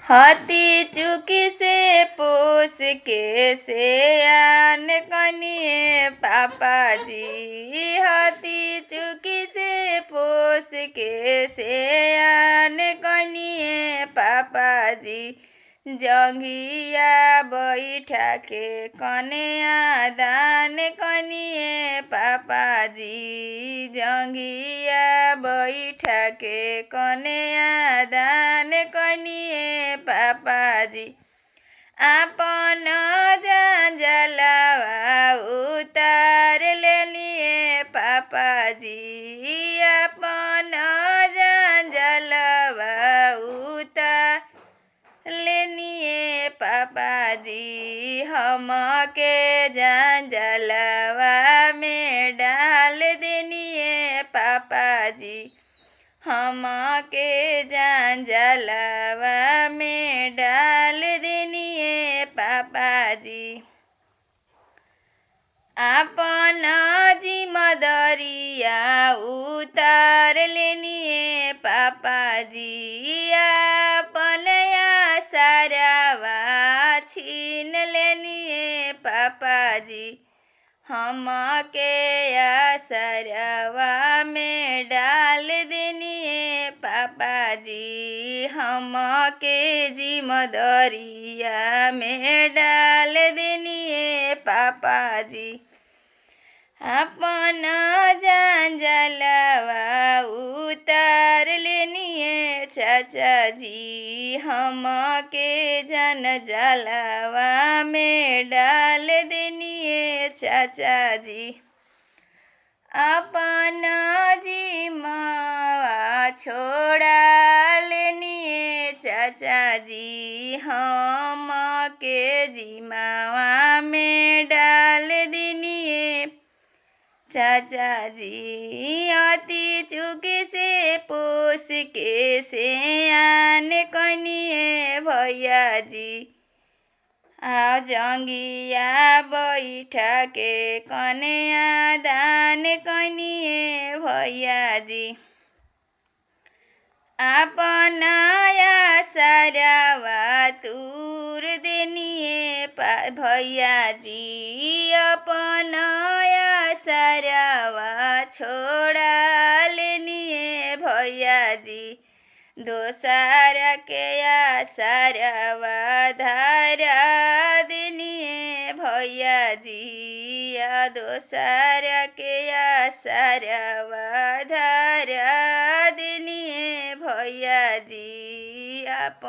हती चुकी से पोस के से आन कनिए पापाजी। हती चुकी से पोस के से आन कनिए पापाजी। जंघिया बैठा के कन्या दान कनिए पापाजी। जंघिया बैठा के कन्या दान कनिए पापाजी। आपन जंजलवा उतार लेनिए पापाजी। आपन जंजलवा उतार लेनिए पापाजी। हमके जंजलवा में डाल देनिए पापाजी। हमके जंजलवा में डाल देनिए पापाजी। आपन जिम्मेदारिया उतार लेनिए पापाजी। आपन आसरावा छीन लेनिए पापाजी। हमके आसरावा में डाल देनिए पापाजी। हमके जिम्मेदारिया में डाल देनिए पापाजी। अपन जंजलवा उतार लेनिए चाचाजी। हमके जंजलवा में डाल देनिए चाचाजी। अपन जिम्मावा छोड़ा लेनिए चाचाजी। हमके जिम्मावा में डाल देनिए चाचाजी। अति चुकी से पोस के से आन कनिए भैयाजी। जंघिया बैठा के कन्या दान कनिए भैयाजी। आपन आसरावा तूर देनिए भैयाजी। अपन आसरावा छोड़ा लेनिए भैयाजी। दोसर के आसरावा धारा देनिए भैयाजी। दोसर के आसरावा धारा देनिए भैयाजी।